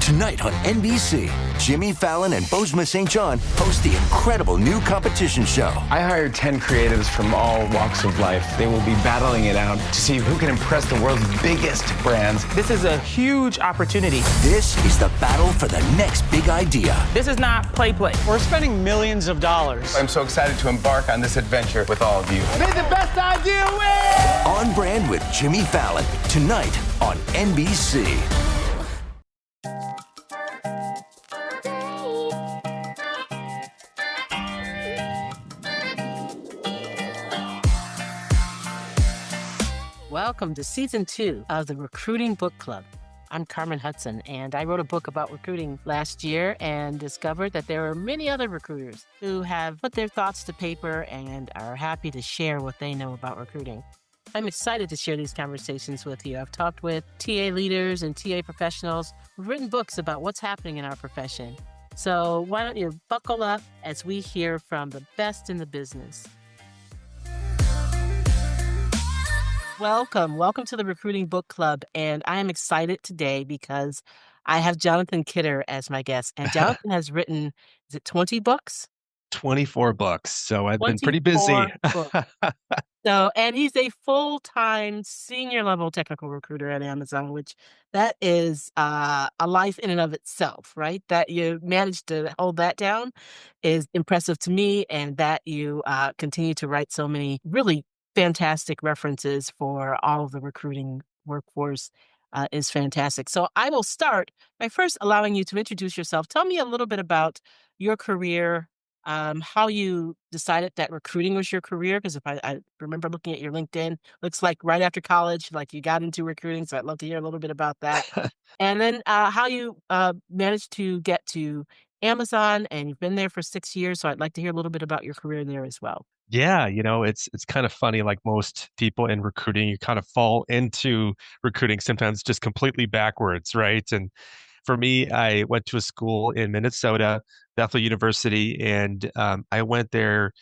Tonight on NBC, Jimmy Fallon and Bozeman St. John host the incredible new competition show. I hired 10 creatives from all walks of life. They will be battling it out to see who can impress the world's biggest brands. This is a huge opportunity. This is the battle for the next big idea. This is not play. We're spending millions of dollars. I'm so excited to embark on this adventure with all of you. May the best idea win! On Brand with Jimmy Fallon, tonight on NBC. Welcome to Season 2 of the Recruiting Book Club. I'm Carmen Hudson, and I wrote a book about recruiting last year and discovered that there are many other recruiters who have put their thoughts to paper and are happy to share what they know about recruiting. I'm excited to share these conversations with you. I've talked with TA leaders and TA professionals who've written books about what's happening in our profession. So why don't you buckle up as we hear from the best in the business. Welcome to the Recruiting Book Club. And I am excited today because I have Jonathan Kidder as my guest. And Jonathan has written, is it 20 books? 24 books. So I've been pretty busy. And he's a full-time senior level technical recruiter at Amazon, which that is a life in and of itself, right? That you managed to hold that down is impressive to me, and that you continue to write so many really fantastic references for all of the recruiting workforce is fantastic. So I will start by first allowing you to introduce yourself. Tell me a little bit about your career, how you decided that recruiting was your career, because if I remember looking at your LinkedIn, looks like right after college, like you got into recruiting. So I'd love to hear a little bit about that. And then how you managed to get to Amazon, and you've been there for 6 years. So I'd like to hear a little bit about your career there as well. Yeah, it's kind of funny. Like most people in recruiting, you kind of fall into recruiting sometimes just completely backwards, right? And for me, I went to a school in Minnesota, Bethel University, and I went there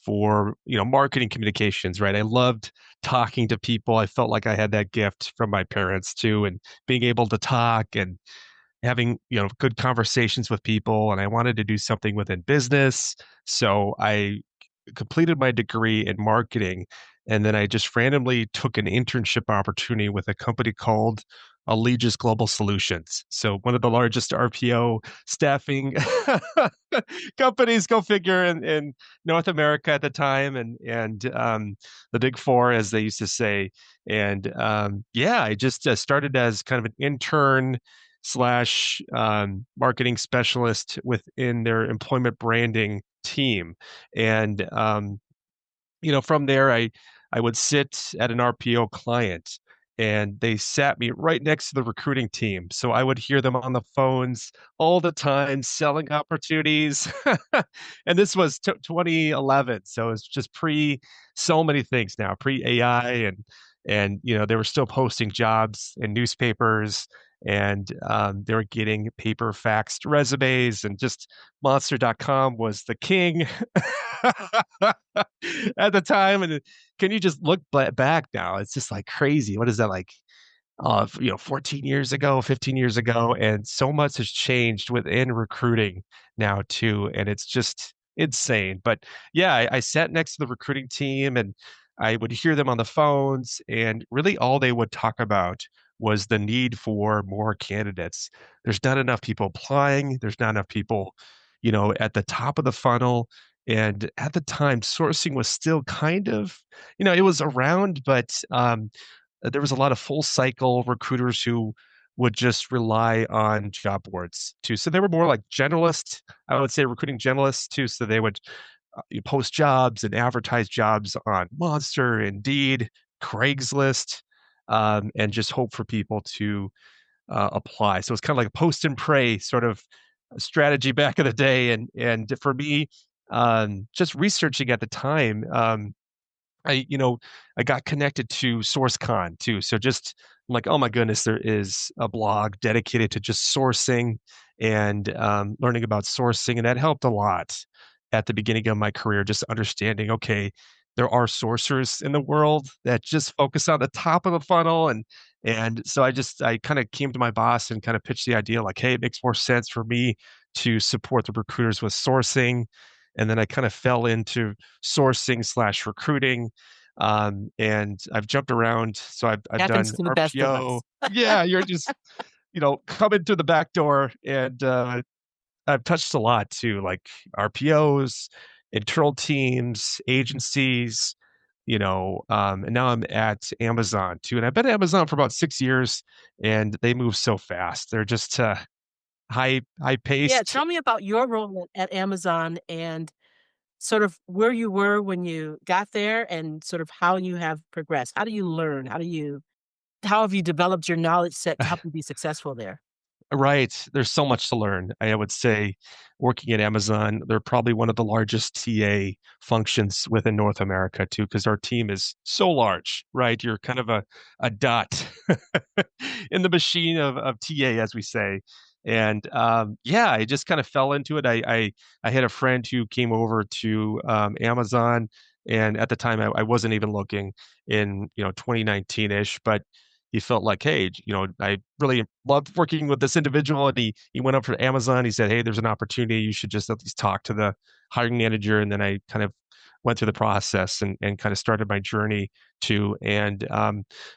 for marketing communications, right? I loved talking to people. I felt like I had that gift from my parents too, and being able to talk and having good conversations with people. And I wanted to do something within business, so I completed my degree in marketing, and then I just randomly took an internship opportunity with a company called Allegis Global Solutions. So one of the largest RPO staffing companies, go figure, in North America at the time, and the Big Four, as they used to say. And I just started as kind of an intern slash marketing specialist within their employment branding team. And from there, I would sit at an RPO client, and they sat me right next to the recruiting team. So I would hear them on the phones all the time, selling opportunities. And this was 2011. So it's just pre so many things now, pre AI, and they were still posting jobs in newspapers, and they were getting paper faxed resumes, and just monster.com was the king at the time. And can you just look back now? It's just like crazy. What is that, like 14 years ago, 15 years ago? And so much has changed within recruiting now too, and it's just insane. But yeah, I sat next to the recruiting team, and I would hear them on the phones, and really all they would talk about was the need for more candidates. There's not enough people applying. There's not enough people, at the top of the funnel. And at the time, sourcing was still kind of, it was around, but there was a lot of full cycle recruiters who would just rely on job boards too. So they were more like generalists, I would say, recruiting generalists too. So they would post jobs and advertise jobs on Monster, Indeed, Craigslist, and just hope for people to apply. So it's kind of like a post and pray sort of strategy back in the day. And for me, just researching at the time, I got connected to SourceCon too. So just like, oh my goodness, there is a blog dedicated to just sourcing and learning about sourcing, and that helped a lot at the beginning of my career. Just understanding, okay, there are sourcers in the world that just focus on the top of the funnel, and And so I kind of came to my boss and kind of pitched the idea like, hey, it makes more sense for me to support the recruiters with sourcing. And then I kind of fell into sourcing slash recruiting. And I've jumped around. So I've Happens done to the best of RPO. us. Yeah, you're just, come into the back door. And I've touched a lot too, like RPOs, internal teams, agencies, and now I'm at Amazon too. And I've been at Amazon for about 6 years, and they move so fast. They're just high Yeah, paced. tell me about your role at Amazon and sort of where you were when you got there and sort of how you have progressed. How do you learn? How have you developed your knowledge set to help you be successful there? Right. There's so much to learn. I would say working at Amazon, they're probably one of the largest TA functions within North America too, because our team is so large, right? You're kind of a dot in the machine of TA, as we say. And yeah, I just kind of fell into it. I had a friend who came over to Amazon, and at the time I wasn't even looking in 2019-ish, but he felt like, hey, I really loved working with this individual, and he went up for Amazon. He said, hey, there's an opportunity. You should just at least talk to the hiring manager. And then I kind of went through the process and kind of started my journey too. And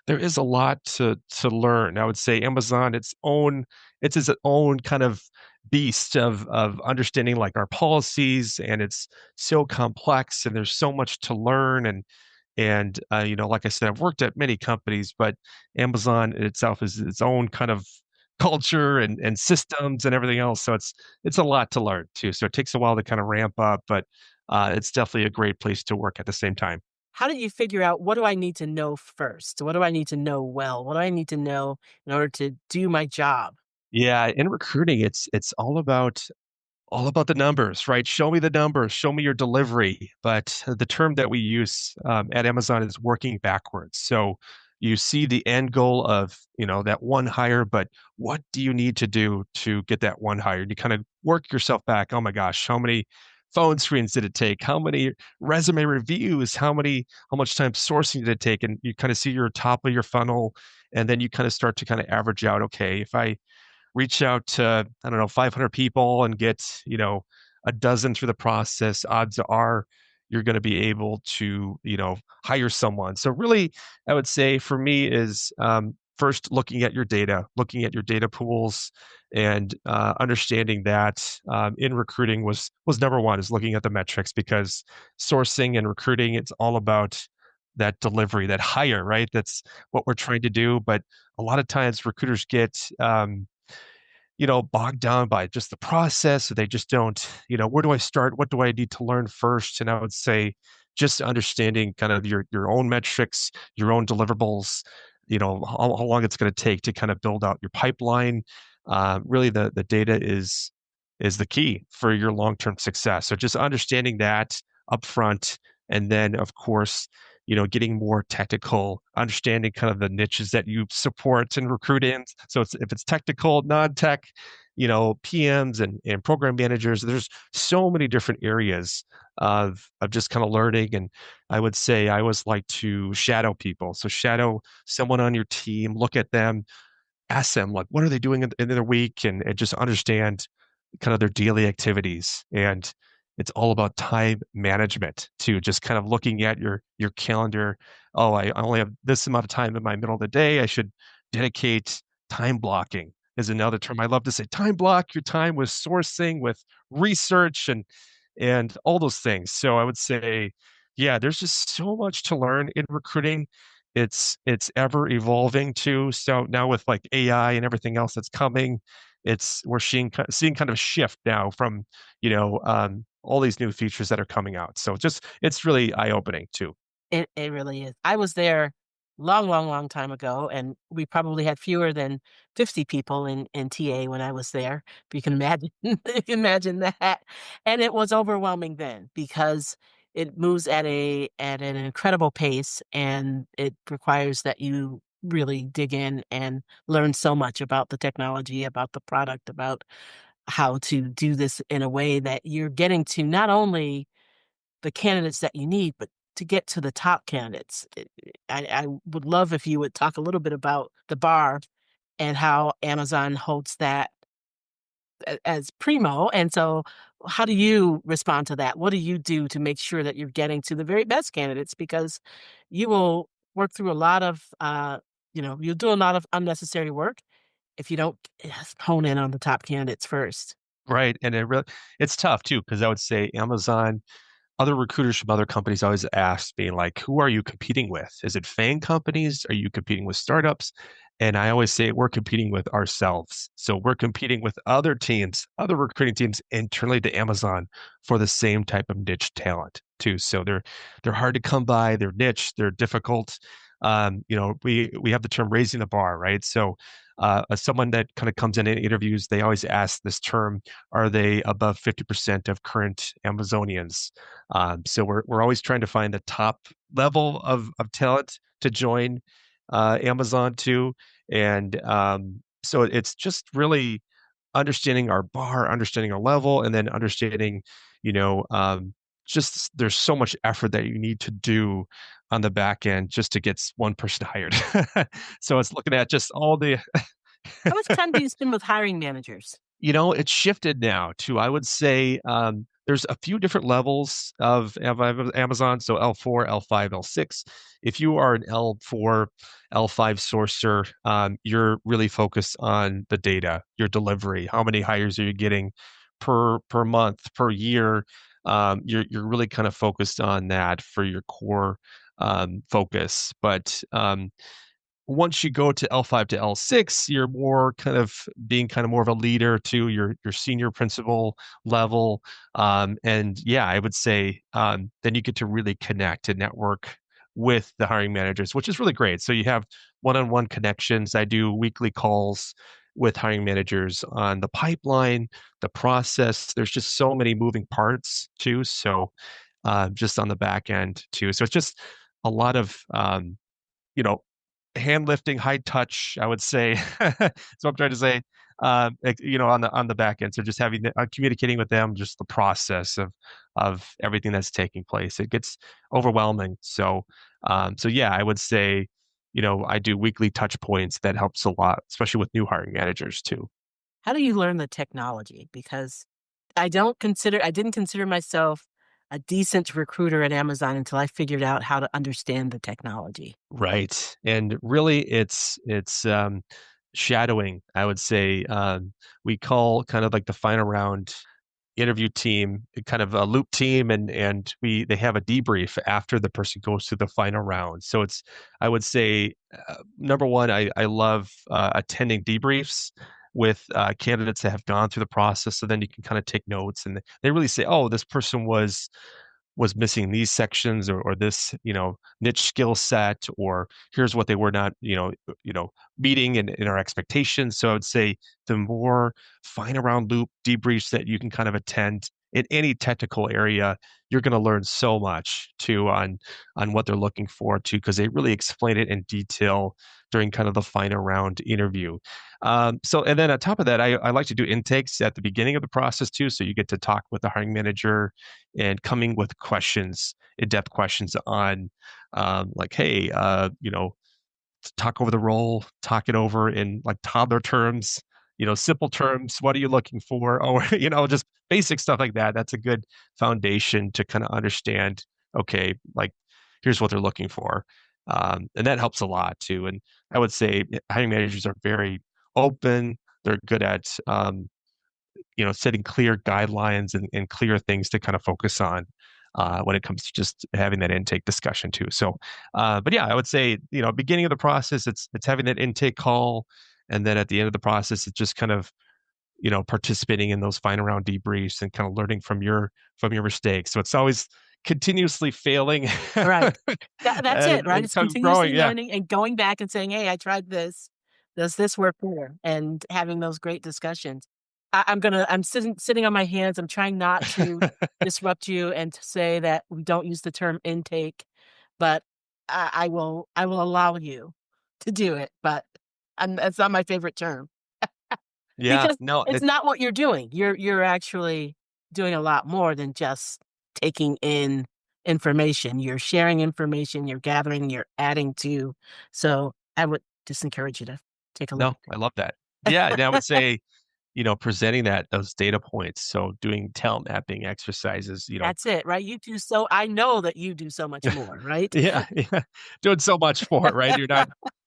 there is a lot to learn. I would say Amazon, it's its own kind of beast of understanding like our policies, and it's so complex, and there's so much to learn. And like I said, I've worked at many companies, but Amazon itself is its own kind of culture and systems and everything else. So it's a lot to learn too. So it takes a while to kind of ramp up, but it's definitely a great place to work at the same time. How did you figure out what do I need to know first? What do I need to know well? What do I need to know in order to do my job? Yeah, in recruiting, it's all about the numbers, right? Show me the numbers, show me your delivery. But the term that we use at Amazon is working backwards. So you see the end goal of, that one hire, but what do you need to do to get that one hire? You kind of work yourself back. Oh my gosh, how many phone screens did it take? How many resume reviews? How much time sourcing did it take? And you kind of see your top of your funnel, and then you kind of start to kind of average out, okay, if I reach out to, I don't know, 500 people and get, a dozen through the process, odds are you're going to be able to, hire someone. So really, I would say for me is first looking at your data, looking at your data pools, and understanding that in recruiting was number one, is looking at the metrics, because sourcing and recruiting, it's all about that delivery, that hire, right? That's what we're trying to do. But a lot of times recruiters get bogged down by just the process. So they just don't, where do I start? What do I need to learn first? And I would say just understanding kind of your own metrics, your own deliverables, how long it's going to take to kind of build out your pipeline. Really the data is the key for your long-term success. So just understanding that upfront, and then of course, getting more technical, understanding kind of the niches that you support and recruit in. So if it's technical, non-tech, PMs and program managers, there's so many different areas of just kind of learning. And I would say I always like to shadow people. So shadow someone on your team, look at them, ask them like, what are they doing in their week, and just understand kind of their daily activities. And it's all about time management too, just kind of looking at your calendar. Oh, I only have this amount of time in my middle of the day. I should dedicate. Time blocking is another term I love to say. Time block your time with sourcing, with research, and all those things. So I would say, yeah, there's just so much to learn in recruiting. It's ever evolving too. So now with like AI and everything else that's coming, we're seeing kind of a shift now from all these new features that are coming out. So it's really eye opening too. It really is. I was there long, long, long time ago, and we probably had fewer than 50 people in TA when I was there. If you can imagine, you can imagine that. And it was overwhelming then because it moves at an incredible pace, and it requires that you really dig in and learn so much about the technology, about the product, about how to do this in a way that you're getting to not only the candidates that you need, but to get to the top candidates? I would love if you would talk a little bit about the bar and how Amazon holds that as primo. And so, how do you respond to that? What do you do to make sure that you're getting to the very best candidates? Because you will work through a lot of, you'll do a lot of unnecessary work if you don't hone in on the top candidates first. Right. And it's tough too, because I would say Amazon, other recruiters from other companies always ask me, like, who are you competing with? Is it FANG companies? Are you competing with startups? And I always say we're competing with ourselves. So we're competing with other teams, other recruiting teams internally to Amazon for the same type of niche talent too. So they're hard to come by, they're niche, they're difficult. We have the term raising the bar, right? So as someone that kind of comes in and interviews, they always ask this term, are they above 50% of current Amazonians? So we're always trying to find the top level of talent to join Amazon too. And so it's just really understanding our bar, understanding our level, and then understanding, you know, just there's so much effort that you need to do on the back end just to get one person hired. So it's looking at just all the How much time do you spend with hiring managers? It's shifted now to, I would say, there's a few different levels of Amazon. So L4, L5, L6. If you are an L4, L5 sourcer, you're really focused on the data, your delivery. How many hires are you getting per month, per year? You're really kind of focused on that for your core focus. But once you go to L5 to L6, you're more kind of being kind of more of a leader to your senior principal level. And yeah, I would say then you get to really connect and network with the hiring managers, which is really great. So you have one-on-one connections. I do weekly calls with hiring managers on the pipeline, the process. There's just so many moving parts too. So just on the back end too. So it's just a lot of you know hand lifting, high touch, I would say. So I'm trying to say, on the back end. So just having communicating with them, just the process of everything that's taking place. It gets overwhelming. So yeah, I would say, I do weekly touch points. That helps a lot, especially with new hiring managers too. How do you learn the technology? Because I didn't consider myself a decent recruiter at Amazon until I figured out how to understand the technology. Right. And really it's shadowing, I would say. We call kind of like the final round interview team kind of a loop team, and they have a debrief after the person goes through the final round. So it's, I would say, number one, I love attending debriefs with candidates that have gone through the process. So then you can kind of take notes, and they really say, oh, this person was missing these sections, or this niche skill set, or here's what they were not meeting in our expectations. So I would say the more fine around loop debriefs that you can kind of attend in any technical area, you're going to learn so much too on what they're looking for too, because they really explain it in detail during kind of the final round interview. So, and then on top of that, I like to do intakes at the beginning of the process too. So you get to talk with the hiring manager and coming with questions, in-depth questions on like, hey, talk over the role, talk it over in like toddler terms, simple terms. What are you looking for? Or, just basic stuff like that. That's a good foundation to kind of understand, okay, like here's what they're looking for. And that helps a lot too. And I would say hiring managers are very open. They're good at, setting clear guidelines and clear things to kind of focus on when it comes to just having that intake discussion too. So, but yeah, I would say, beginning of the process, it's having that intake call, and then at the end of the process, it's just kind of, participating in those final round debriefs and kind of learning from your mistakes. So it's always continuously failing. Right. That's it, right? And It's kind of continuously growing. Yeah. learning and going back and saying, "Hey, I tried this. Does this work here?" And having those great discussions. I'm sitting on my hands. I'm trying not to disrupt you and to say that we don't use the term intake, but I will allow you to do it, but it's not my favorite term Yeah. because No, it's not what you're doing. You're actually doing a lot more than just taking in information. You're sharing information, you're gathering, you're adding to. So I would just encourage you to take a look No, I love that. Yeah, and I would say, presenting those data points, so doing talent mapping exercises, That's it, right? You do so I know that you do so much more, right? yeah, yeah, doing so much for it, right?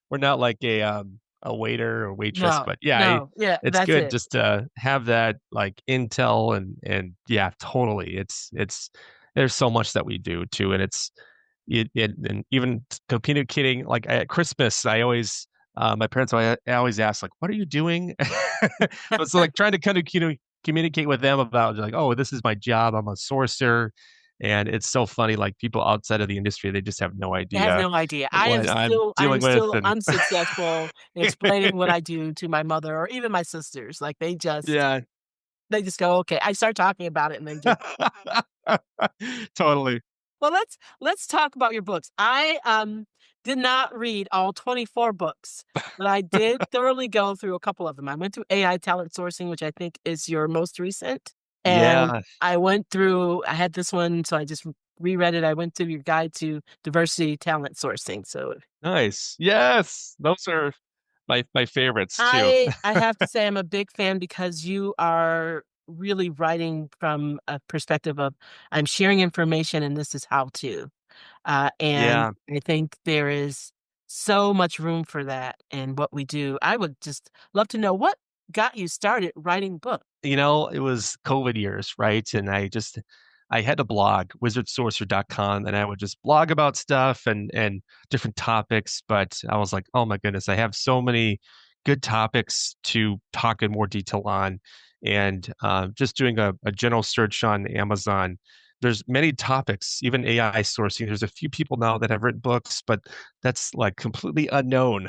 We're not like a waiter or waitress, No, but yeah, no, yeah, it's that's good it. just to have that like intel and yeah, totally. It's there's so much that we do too, and and even communicating like at Christmas, I always my parents I always ask like, "What are you doing?" But so like trying to kind of communicate with them about like, "Oh, this is my job. I'm a sourcer." And it's so funny, like people outside of the industry, they just have no I have idea no idea. what I'm I am dealing with, still and unsuccessful in explaining what I do to my mother or even my sisters. Like yeah, they just go, "Okay." I start talking about it and they just totally. well, let's talk about your books. I did not read all 24 books, but I did thoroughly go through a couple of them. I went through AI talent sourcing, which I think is your most recent. And Yeah, I had this one, so I just reread it. I went through your guide to diversity talent sourcing. So nice. Yes, those are my favorites too. I have to say I'm a big fan because you are really writing from a perspective of I'm sharing information and this is how to. And Yeah. I think there is so much room for that in what we do. I would just love to know what got you started writing books. It was COVID years, right? And I had a blog, wizardsourcer.com, and I would just blog about stuff and different topics. But I was like, oh my goodness, I have so many good topics to talk in more detail on. And just doing a general search on Amazon, there's many topics, even AI sourcing. There's a few people now that have written books, but that's like completely unknown.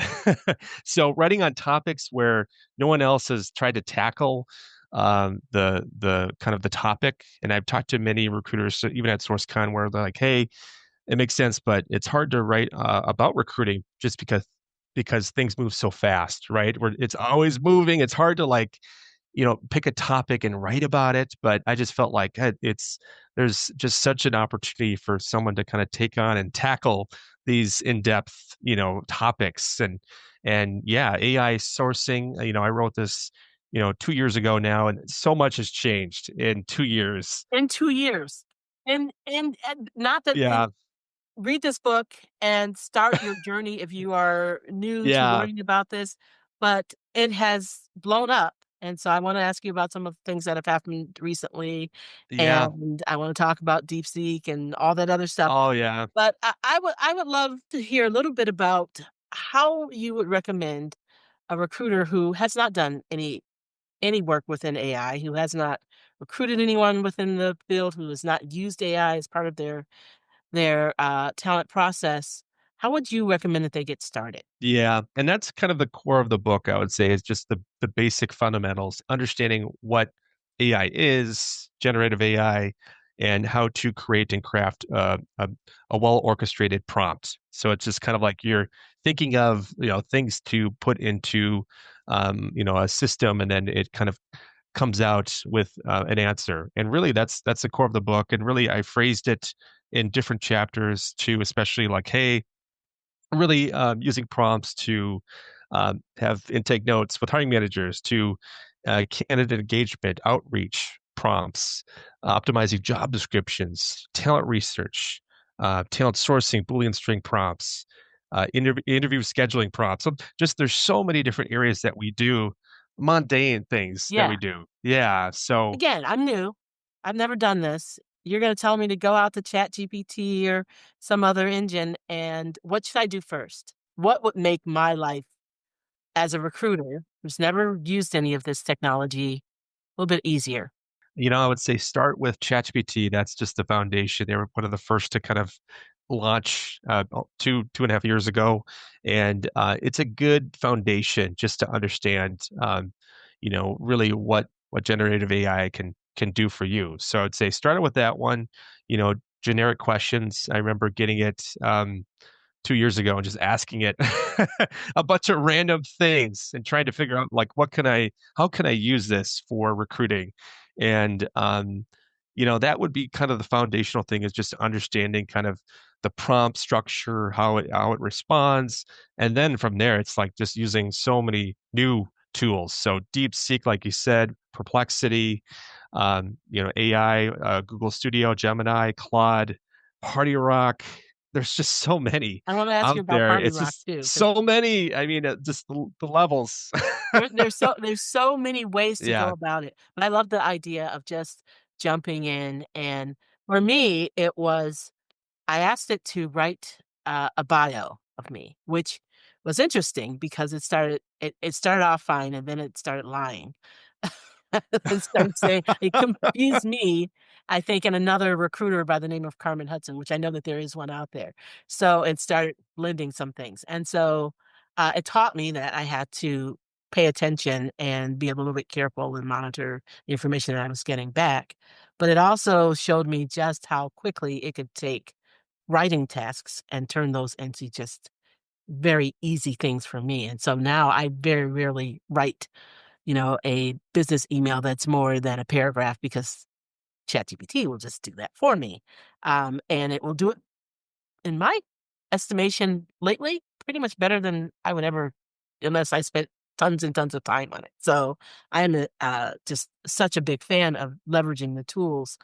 So writing on topics where no one else has tried to tackle the kind of the topic. And I've talked to many recruiters, so even at SourceCon, where they're like, "Hey, it makes sense, but it's hard to write about recruiting just because things move so fast, right? Where it's always moving. It's hard to like pick a topic and write about it. But I just felt like there's just such an opportunity for someone to kind of take on and tackle these in-depth, topics and yeah, AI sourcing. I wrote this, 2 years ago now, and so much has changed in 2 years. In 2 years. And not that Yeah, read this book and start your journey if you are new to yeah, learning about this, but it has blown up. And so I want to ask you about some of the things that have happened recently. yeah. And I want to talk about DeepSeek and all that other stuff. Oh yeah. But I would love to hear a little bit about how you would recommend a recruiter who has not done any work within AI, who has not recruited anyone within the field, who has not used AI as part of their talent process. How would you recommend that they get started? Yeah, and that's kind of the core of the book, I would say, is just the basic fundamentals, understanding what AI is, generative AI, and how to create and craft a well orchestrated prompt. So it's just kind of like you're thinking of things to put into a system, and then it kind of comes out with an answer. And really, that's the core of the book. And really, I phrased it in different chapters too, especially like, hey, really using prompts to have intake notes with hiring managers, to candidate engagement, outreach prompts, optimizing job descriptions, talent research, talent sourcing, Boolean string prompts, interview scheduling prompts. So just there's so many different areas that we do, mundane things that Yeah. we do. Yeah. So Again, I'm new. I've never done this. You're going to tell me to go out to ChatGPT or some other engine, and what should I do first? What would make my life as a recruiter who's never used any of this technology a little bit easier? I would say start with ChatGPT. That's just the foundation. They were one of the first to kind of launch 2.5 years ago, and it's a good foundation just to understand, really what generative AI can do for you. So I'd say start with that one. Generic questions. I remember getting it 2 years ago and just asking it a bunch of random things and trying to figure out like how can I use this for recruiting, and that would be kind of the foundational thing, is just understanding kind of the prompt structure, how it responds. And then from there, it's like just using so many new tools. So DeepSeek, like you said, Perplexity, AI, Google Studio, Gemini, Claude, PartyRock. There's just so many I want to ask you out about there. Party It's Rock just too, because so many. I mean, just the levels. there's so many ways to go Yeah. about it. But I love the idea of just jumping in. And for me, it was I asked it to write a bio of me, which was interesting because it started off fine and then it started lying. It started saying it confused me, I think, and another recruiter by the name of Carmen Hudson, which I know that there is one out there. So it started blending some things, and so it taught me that I had to pay attention and be a little bit careful and monitor the information that I was getting back. But it also showed me just how quickly it could take writing tasks and turn those into just very easy things for me. And so now I very rarely write, a business email that's more than a paragraph because ChatGPT will just do that for me. And it will do it, in my estimation, lately, pretty much better than I would ever, unless I spent tons and tons of time on it. So I am just such a big fan of leveraging the tools.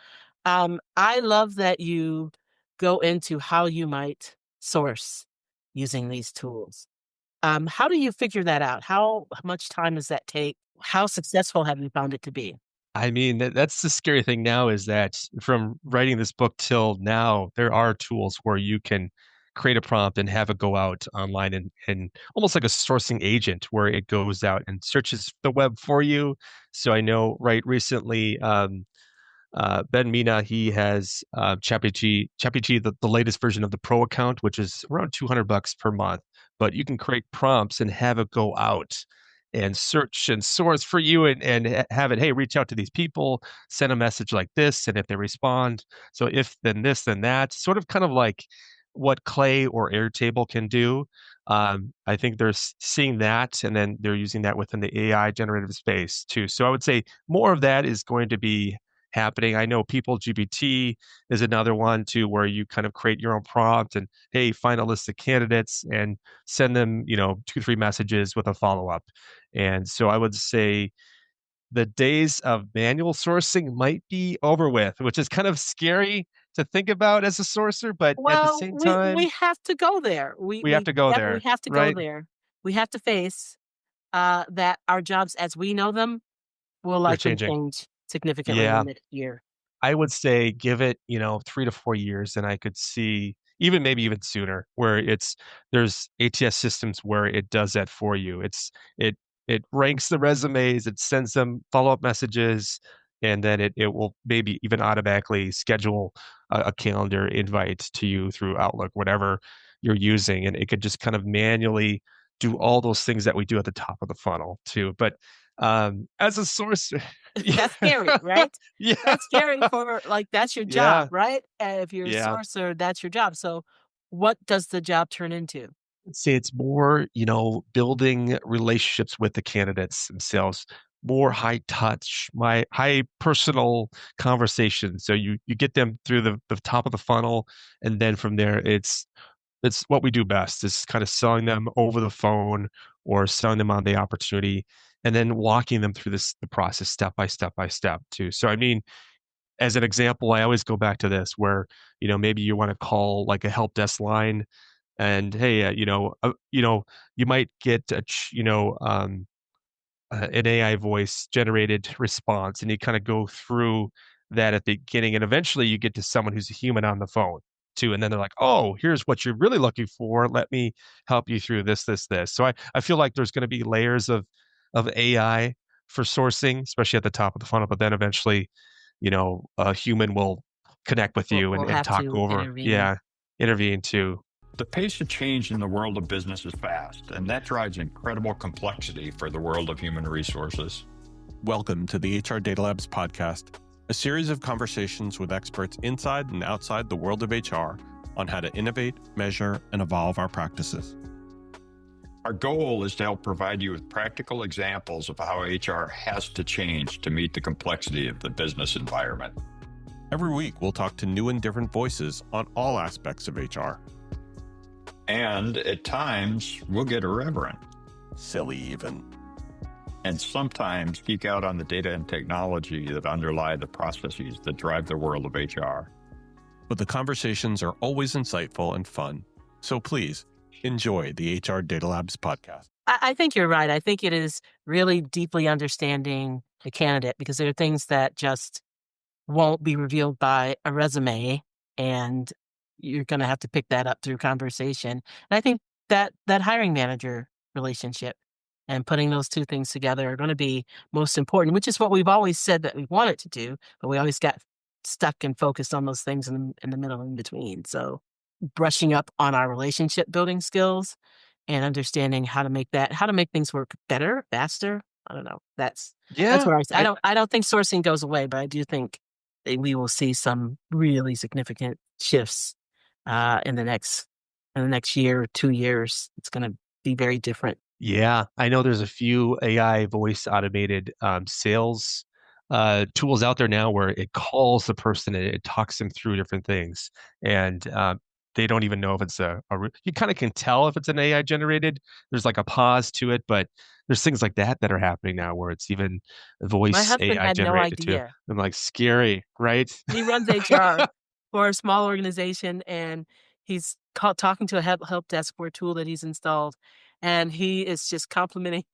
I love that you go into how you might source using these tools. How do you figure that out? How much time does that take? How successful have you found it to be? I mean, that's the scary thing now, is that from writing this book till now, there are tools where you can create a prompt and have it go out online, and almost like a sourcing agent, where it goes out and searches the web for you. So I know, right, recently, Ben Mina, he has ChatGPT, the latest version of the Pro account, which is around $200 per month. But you can create prompts and have it go out and search and source for you, and have it, hey, reach out to these people, send a message like this, and if they respond, so if then this, then that, sort of kind of like what Clay or Airtable can do. I think they're seeing that, and then they're using that within the AI generative space too. So I would say more of that is going to be happening. I know People GPT is another one too, where you kind of create your own prompt and, hey, find a list of candidates and send them, 2, 3 messages with a follow up. And so I would say the days of manual sourcing might be over with, which is kind of scary to think about as a sourcer, but at the Well, same we time, have to go there. We we have we to go definitely there, have to go right? there. We have to face that our jobs as we know them will They're likely changing. change significantly in the Yeah. next year. I would say give it, 3 to 4 years, and I could see maybe even sooner, where there's ATS systems where it does that for you. It it ranks the resumes, it sends them follow-up messages, and then it will maybe even automatically schedule a calendar invite to you through Outlook, whatever you're using, and it could just kind of manually do all those things that we do at the top of the funnel too. But, as a source yeah. That's scary, right? Yeah. That's scary for that's your job, Yeah, right? If you're a yeah. sourcer, that's your job. So what does the job turn into? See, it's more, building relationships with the candidates themselves, more high touch, my high personal conversation. So you get them through the top of the funnel, and then from there, it's what we do best, is kind of selling them over the phone or selling them on the opportunity, and then walking them through the process step by step by step too. So I mean, as an example, I always go back to this, where, maybe you want to call like a help desk line, and hey, you might get an AI voice generated response, and you kind of go through that at the beginning, and eventually you get to someone who's a human on the phone too, and then they're like, oh, here's what you're really looking for, let me help you through this. So I feel like there's going to be layers of AI for sourcing, especially at the top of the funnel, but then eventually, a human will connect with We'll, you and, we'll and have talk to over, intervene. yeah, intervene too. The pace of change in the world of business is fast, and that drives incredible complexity for the world of human resources. Welcome to the HR Data Labs podcast, a series of conversations with experts inside and outside the world of HR on how to innovate, measure, and evolve our practices. Our goal is to help provide you with practical examples of how HR has to change to meet the complexity of the business environment. Every week, we'll talk to new and different voices on all aspects of HR. And at times, we'll get irreverent. Silly, even. And sometimes geek out on the data and technology that underlie the processes that drive the world of HR. But the conversations are always insightful and fun. So please, enjoy the HR Data Labs podcast. I think you're right. I think it is really deeply understanding the candidate, because there are things that just won't be revealed by a resume, and you're going to have to pick that up through conversation. And I think that hiring manager relationship and putting those two things together are going to be most important, which is what we've always said that we wanted to do, but we always got stuck and focused on those things in the middle in between. So brushing up on our relationship building skills and understanding how to make things work better, faster. I don't know. That's where I don't think sourcing goes away, but I do think that we will see some really significant shifts in the next year or 2 years. It's going to be very different. Yeah, I know there's a few AI voice automated sales tools out there now where it calls the person and it talks them through different things. And they don't even know if it's you kind of can tell if it's an AI generated. There's like a pause to it, but there's things like that are happening now where it's even My voice husband AI had no generated too. idea. I'm like, scary, right? He runs HR for a small organization, and he's talking to a help desk for a tool that he's installed, and he is just complimenting.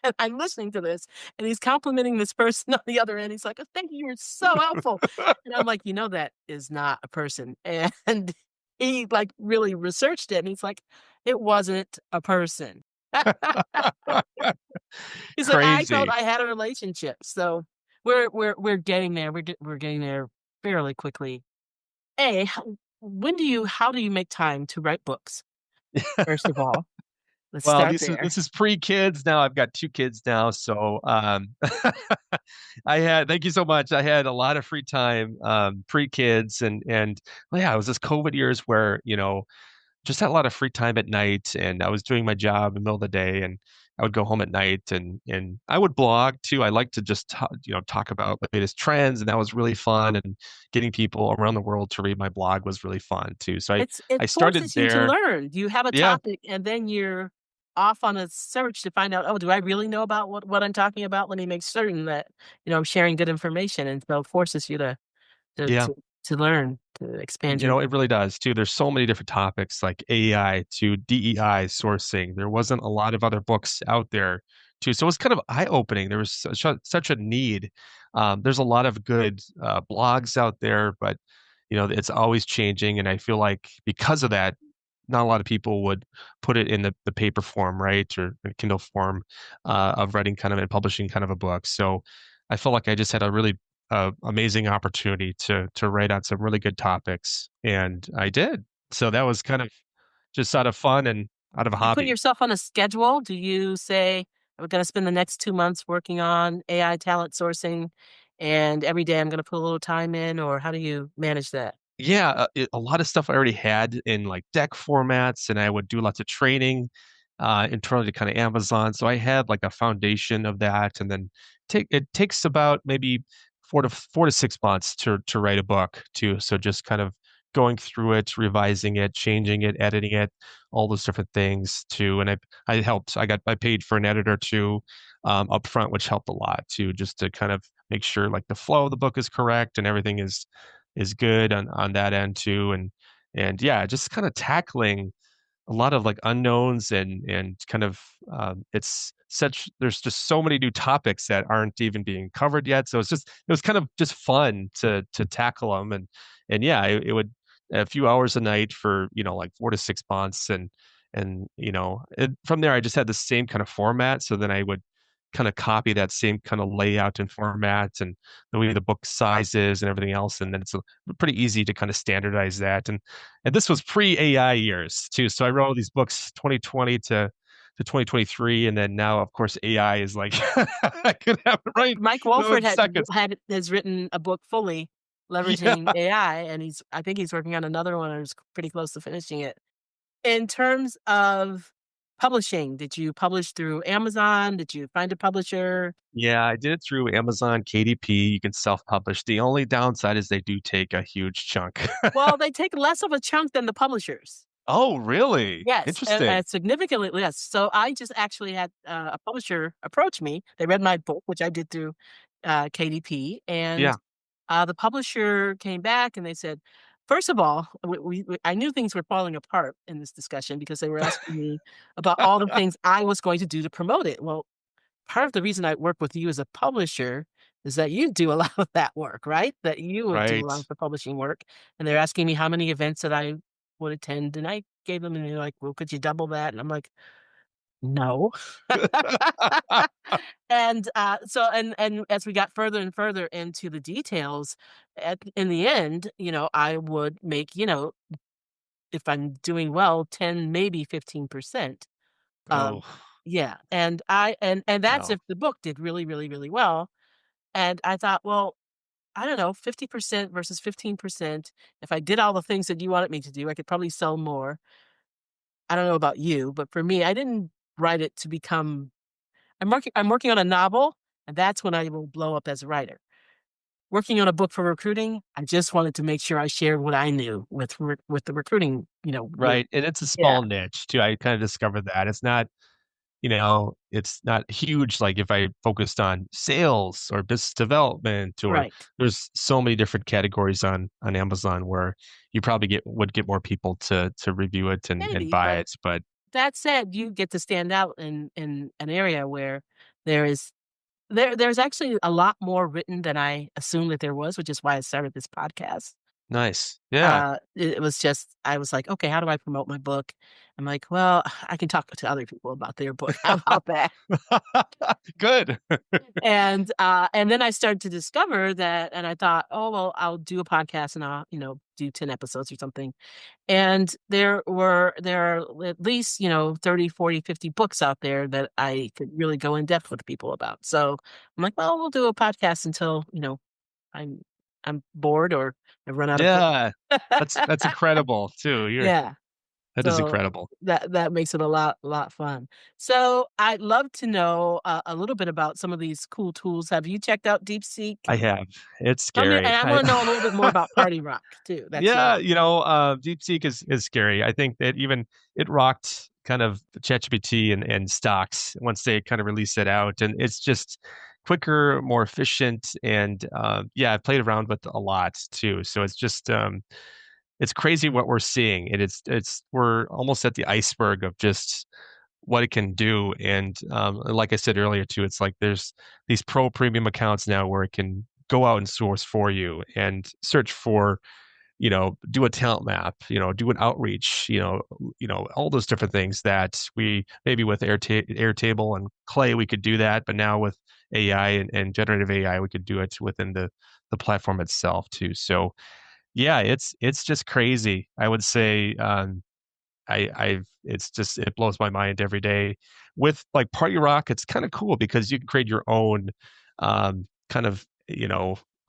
And I'm listening to this, and he's complimenting this person on the other end. He's like, "Oh, thank you, you're so helpful." And I'm like, that is not a person. And he like really researched it, and he's like, "It wasn't a person." He's like, "I felt Crazy. I had a relationship." So we're getting there. We're getting there fairly quickly. How do you make time to write books? First of all, let's Well, start this is there. this is pre-kids now. I've got 2 kids now, so thank you so much. I had a lot of free time pre-kids and well, yeah, it was this COVID years where, just had a lot of free time at night, and I was doing my job in the middle of the day, and I would go home at night, and I would blog too. I like to just talk about the latest trends, and that was really fun. And getting people around the world to read my blog was really fun too. So It I started forces you to there. learn. You have a Yeah, topic, and then you're off on a search to find out, oh, do I really know about what I'm talking about? Let me make certain that, I'm sharing good information. And so it forces you to yeah. to to learn, to expand your It really does too. There's so many different topics like AI to DEI sourcing. There wasn't a lot of other books out there too. So it was kind of eye-opening. There was such a need. There's a lot of good blogs out there, but it's always changing. And I feel like because of that, not a lot of people would put it in the paper form, right? Or the Kindle form of writing kind of and publishing kind of a book. So I felt like I just had a really amazing opportunity to write on some really good topics, and I did. So that was kind of just out of fun and out of a You put hobby. yourself on a schedule? Do you say, "I'm gonna spend the next 2 months working on AI talent sourcing, and every day I'm gonna put a little time in," or how do you manage that? Yeah, a lot of stuff I already had in like deck formats, and I would do lots of training internally to kind of Amazon. So I had like a foundation of that, and then it takes about maybe 4 to 6 months to write a book too. So just kind of going through it, revising it, changing it, editing it, all those different things too. And I helped. I paid for an editor too up front, which helped a lot too, just to kind of make sure like the flow of the book is correct and everything is good on that end too. And yeah, just kind of tackling a lot of like unknowns and kind of it's such there's just so many new topics that aren't even being covered yet. So it was kind of just fun to tackle them. And yeah, it would a few hours a night for like 4 to 6 months. And from there I just had the same kind of format. So then I would kind of copy that same kind of layout and format and the way the book sizes and everything else. And then it's pretty easy to kind of standardize that. And this was pre-AI years too. So I wrote all these books 2020 to 2023. And then now, of course, AI is like, I could have it right Mike in Wolford seconds. has written a book fully Yeah. leveraging AI, and I think he's working on another one, or is pretty close to finishing it. In terms of publishing. Did you publish through Amazon? Did you find a publisher? Yeah, I did it through Amazon KDP. You can self-publish. The only downside is they do take a huge chunk. Well, they take less of a chunk than the publishers. Oh, really? Yes, Interesting. significantly less. So I just actually had a publisher approach me. They read my book, which I did through KDP, and Yeah. the publisher came back and they said, first of all, I knew things were falling apart in this discussion because they were asking me about all the things I was going to do to promote it. Well, part of the reason I work with you as a publisher is that you do a lot of that work, right? That you would do a lot Right. of the publishing work. And they're asking me how many events that I would attend. And I gave them, and they're like, well, could you double that? And I'm like, no. And and as we got further and further into the details, in the end, I would make, if I'm doing well, 10, maybe 15%. Oh, Um, yeah, and that's wow. if the book did really, really, really well. And I thought, well, I don't know, 50% versus 15%. If I did all the things that you wanted me to do, I could probably sell more. I don't know about you, but for me, I didn't write it to become. I'm working on a novel, and that's when I will blow up as a writer. Working on a book for recruiting, I just wanted to make sure I shared what I knew with the recruiting, group. Right. And it's a Yeah, small niche too. I kind of discovered that. It's not huge like if I focused on sales or business development or right. there's so many different categories on Amazon where you probably would get more people to review it and Maybe, buy but it. But that said, you get to stand out in an area where there is there's actually a lot more written than I assumed that there was, which is why I started this podcast. nice. Yeah. It was just I was like, "Okay, how do I promote my book?" I'm like, "Well, I can talk to other people about their book. How about that?" Good. And then I started to discover that, and I thought, "Oh, well, I'll do a podcast and I'll, do 10 episodes or something." And there are at least, 30, 40, 50 books out there that I could really go in depth with people about. So I'm like, "Well, we'll do a podcast until, I'm I'm bored or I've run out of books." Yeah. That's incredible too. Yeah. That is So incredible. that makes it a lot fun. So I'd love to know a little bit about some of these cool tools. Have you checked out DeepSeek? I have. It's Tell me, scary. and I want to know a little bit more about PartyRock too. That's Yeah, yours. DeepSeek is scary. I think that even it rocked kind of ChatGPT and stocks once they kind of released it out, and it's just quicker, more efficient, and yeah, I played around with a lot too. So it's just it's crazy what we're seeing. It's we're almost at the iceberg of just what it can do, and like I said earlier too, it's like there's these pro premium accounts now where it can go out and source for you and search for do a talent map, do an outreach, all those different things that we maybe with Airtable and Clay we could do that, but now with AI and generative AI we could do it within the platform itself too. So yeah, it's just crazy. I would say I've it's just it blows my mind every day. With like Party Rock, it's kind of cool because you can create your own kind of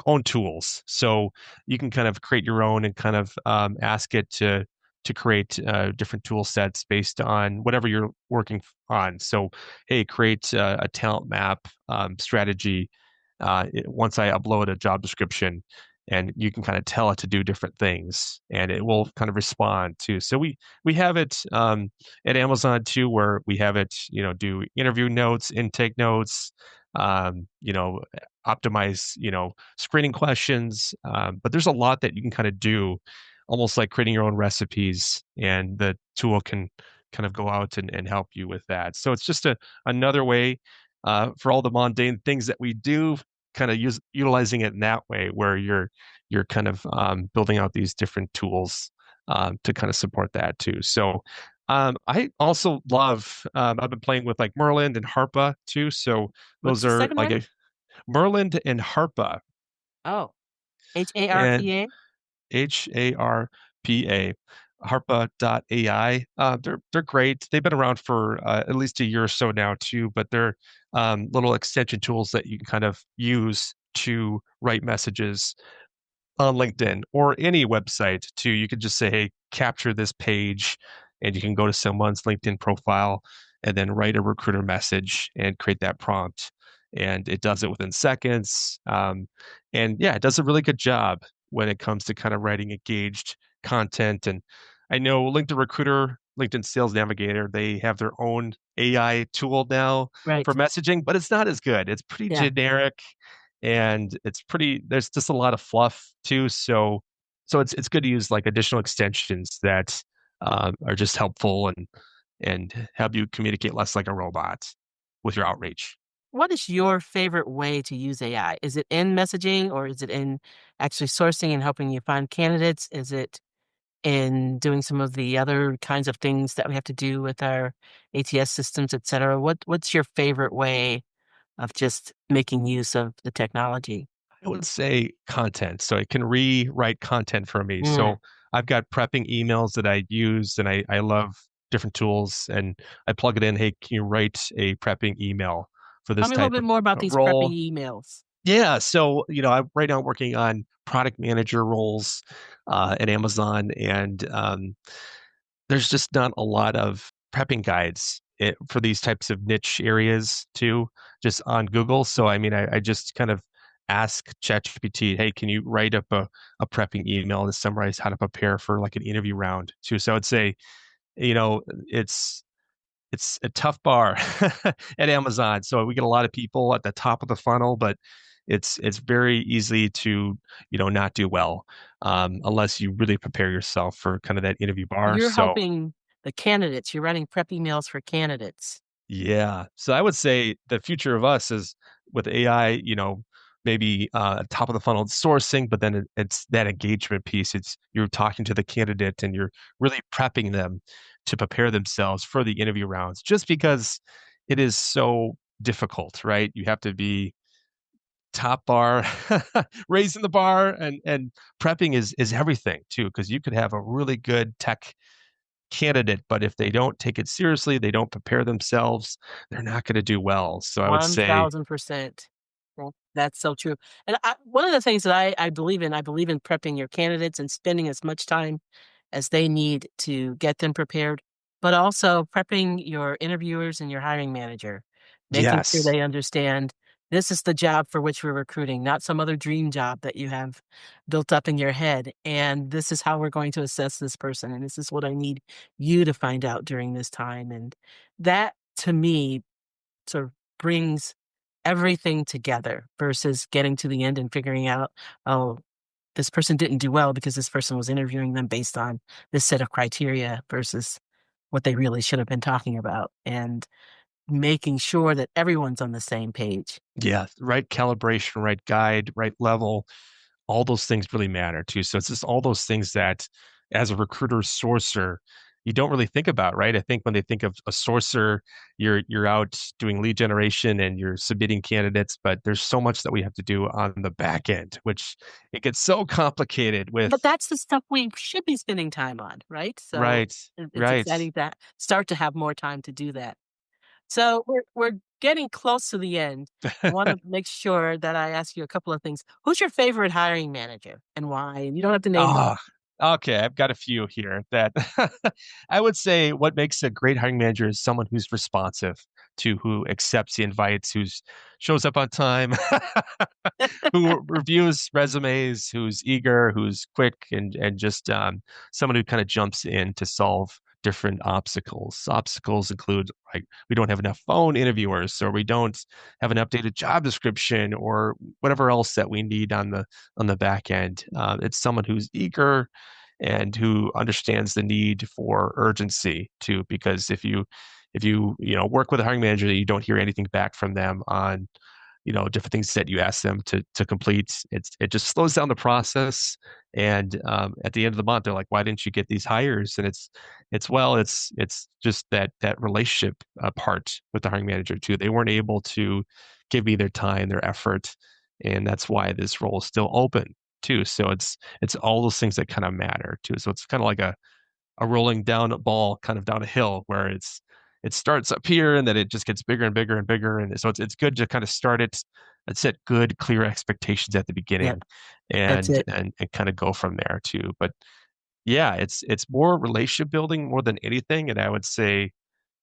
own tools. So you can kind of create your own and kind of ask it to create different tool sets based on whatever you're working on. So hey, create a talent map strategy. Once I upload a job description, and you can kind of tell it to do different things and it will kind of respond too. So we have it at Amazon too, where we have it do interview notes, intake notes, optimize screening questions, but there's a lot that you can kind of do, almost like creating your own recipes, and the tool can kind of go out and help you with that. So it's just another way for all the mundane things that we do, kind of utilizing it in that way, where you're kind of building out these different tools to kind of support that too. So I also love I've been playing with like Merlin and Harpa too. So What's those the are second like one? a Merlin and Harpa, Oh, and HARPA? HARPA, Harpa.ai. They're great. They've been around for at least a year or so now too, but they're little extension tools that you can kind of use to write messages on LinkedIn or any website too. You could just say, hey, capture this page and you can go to someone's LinkedIn profile and then write a recruiter message and create that prompt. And it does it within seconds. And yeah, it does a really good job when it comes to kind of writing engaged content. And I know LinkedIn Recruiter, LinkedIn Sales Navigator, they have their own AI tool now for Right. messaging, but it's not as good. It's pretty Yeah. generic and there's just a lot of fluff too. So it's good to use like additional extensions that are just helpful and help you communicate less like a robot with your outreach. What is your favorite way to use AI? Is it in messaging or is it in actually sourcing and helping you find candidates? Is it in doing some of the other kinds of things that we have to do with our ATS systems, et cetera? What's your favorite way of just making use of the technology? I would say content. So it can rewrite content for me. Mm. So I've got prepping emails that I use and I love different tools and I plug it in. Hey, can you write a prepping email for Tell this me a little type bit of more about these prepping role? emails. Yeah. So, I'm right now working on product manager roles at Amazon and there's just not a lot of prepping guides for these types of niche areas too, just on Google. So, I mean, I just kind of ask ChatGPT, hey, can you write up a prepping email to summarize how to prepare for like an interview round too? So I would say, you know, it's it's a tough bar at Amazon. So we get a lot of people at the top of the funnel, but it's very easy to not do well unless you really prepare yourself for kind of that interview bar. You're So helping the candidates. You're writing prep emails for candidates. yeah. So I would say the future of us is with AI, maybe top of the funnel sourcing, but then it's that engagement piece. It's you're talking to the candidate and you're really prepping them to prepare themselves for the interview rounds just because it is so difficult, right? You have to be top bar, raising the bar and prepping is everything too, because you could have a really good tech candidate, but if they don't take it seriously, they don't prepare themselves, they're not going to do well. So I would say, 1000%. Well, that's so true. And one of the things that I believe in, I believe in prepping your candidates and spending as much time as they need to get them prepared, but also prepping your interviewers and your hiring manager, making sure yes, they understand this is the job for which we're recruiting, not some other dream job that you have built up in your head. And this is how we're going to assess this person. And this is what I need you to find out during this time. And that to me sort of brings everything together versus getting to the end and figuring out, oh, this person didn't do well because this person was interviewing them based on this set of criteria versus what they really should have been talking about, and making sure that everyone's on the same page. yeah, right calibration, right guide, right level, all those things really matter too. So it's just all those things that as a recruiter sourcer, you don't really think about, right? I think when they think of a sourcer, you're out doing lead generation and you're submitting candidates, but there's so much that we have to do on the back end, which it gets so complicated with But that's the stuff we should be spending time on, right? So right, it's right. exciting to start to have more time to do that. So we're getting close to the end. I want to make sure that I ask you a couple of things. Who's your favorite hiring manager and why? And you don't have to name them. Ah, okay. I've got a few here that I would say what makes a great hiring manager is someone who's responsive to who accepts the invites, who's shows up on time, who reviews resumes, who's eager, who's quick, and just someone who kind of jumps in to solve different obstacles. Obstacles include like we don't have enough phone interviewers, or we don't have an updated job description, or whatever else that we need on the back end. It's someone who's eager and who understands the need for urgency too. Because if you work with a hiring manager that you don't hear anything back from them on different things that you ask them to complete, it just slows down the process. And at the end of the month, they're like, "Why didn't you get these hires?" And it's just that relationship part with the hiring manager too. They weren't able to give me their time, their effort, and that's why this role is still open too. So it's all those things that kind of matter too. So it's kind of like a rolling down ball kind of down a hill where it starts up here and then it just gets bigger and bigger and bigger. And so it's good to kind of start it and set good, clear expectations at the Yeah, beginning that's and it. and kind of go from there too. But yeah, it's more relationship building more than anything, and I would say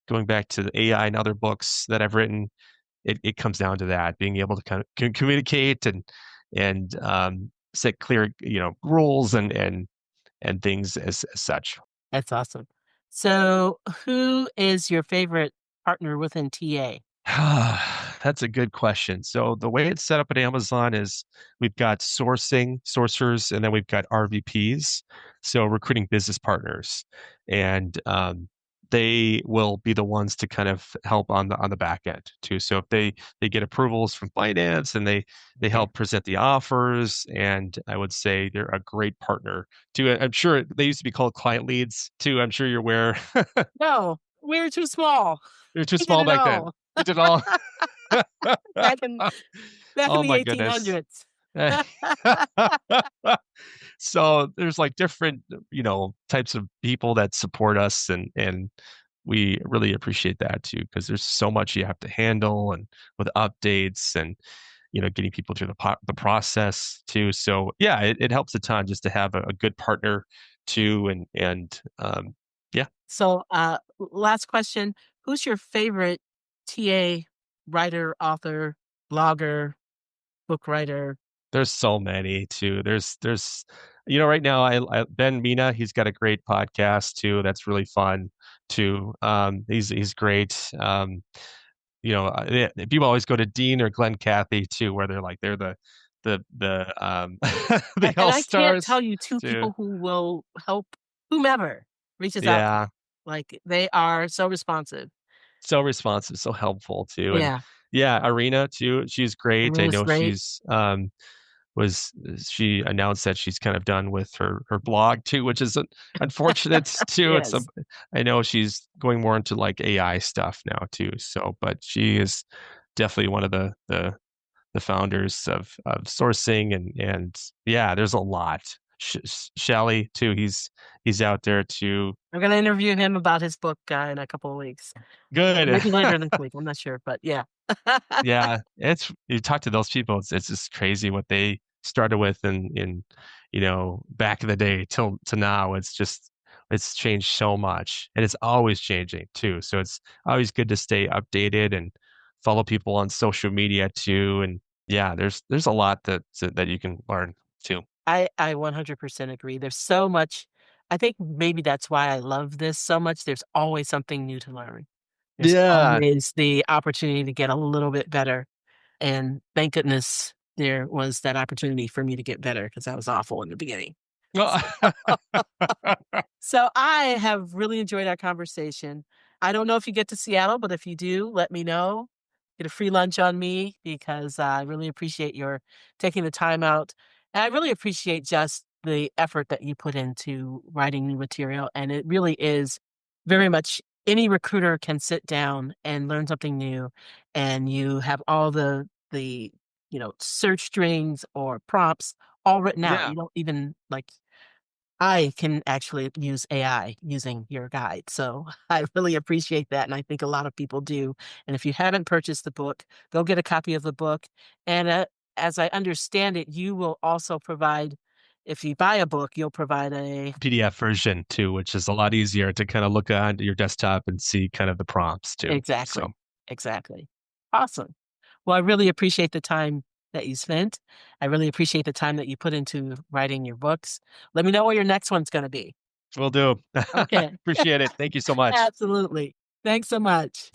going back to the AI and other books that I've written, it comes down to that, being able to kind of communicate and set clear, rules and things as such. That's awesome. So, who is your favorite partner within TA? That's a good question. So the way it's set up at Amazon is we've got sourcers, and then we've got RVPs, so recruiting business partners, and they will be the ones to kind of help on the back end too. So if they get approvals from finance and they Yeah. help present the offers, and I would say they're a great partner too. I'm sure they used to be called client leads too. I'm sure you're aware. No, we were too small. They're too We did small it back then. all They did all. back in back in Oh the my goodness. 1800s. So there's like different, types of people that support us and we really appreciate that too because there's so much you have to handle and with updates and getting people through the process too. So yeah, it helps a ton just to have a good partner too and yeah. So, last question, who's your favorite TA writer, author, blogger, book writer? There's so many too. Right now Ben Mina, he's got a great podcast too. That's really fun too. He's great. People always go to Dean or Glenn Cathy too, where they're the the And all I can't stars tell you 2 too. people who will help whomever reaches out to Yeah, them. Like, they are so responsive. so responsive, so helpful too, and Yeah, yeah, Arena too. She's great. I Arena's know great. she's was she announced that she's kind of done with her blog too, which is unfortunate too. Yes. I know she's going more into like AI stuff now too. So, but she is definitely one of the founders of sourcing and yeah, there's a lot. Shally too. He's out there too. I'm gonna interview him about his book, in a couple of weeks. Good. Maybe later this week, I'm not sure, but yeah. Yeah, you talk to those people, it's just crazy what they started with in back in the day till to now. It's changed so much, and it's always changing too. So it's always good to stay updated and follow people on social media too. And yeah, there's a lot that you can learn too. I 100% agree. There's so much. I think maybe that's why I love this so much. There's always something new to learn. There's Yeah. always the opportunity to get a little bit better, and thank goodness there was that opportunity for me to get better because I was awful in the beginning. Well, So I have really enjoyed our conversation. I don't know if you get to Seattle, but if you do, let me know. Get a free lunch on me because I really appreciate your taking the time out. And I really appreciate just the effort that you put into writing new material. And it really is very much any recruiter can sit down and learn something new. And you have all the search strings or prompts all written out. yeah. You don't even like I can actually use AI using your guide. So I really appreciate that. And I think a lot of people do. And if you haven't purchased the book, go get a copy of the book. And as I understand it, you will also provide, if you buy a book, you'll provide a. PDF version too, which is a lot easier to kind of look on your desktop and see kind of the prompts too. So Exactly. Exactly. Awesome. Well, I really appreciate the time that you spent. I really appreciate the time that you put into writing your books. Let me know what your next one's going to be. will do. Okay. Appreciate it. Thank you so much. Absolutely. Thanks so much.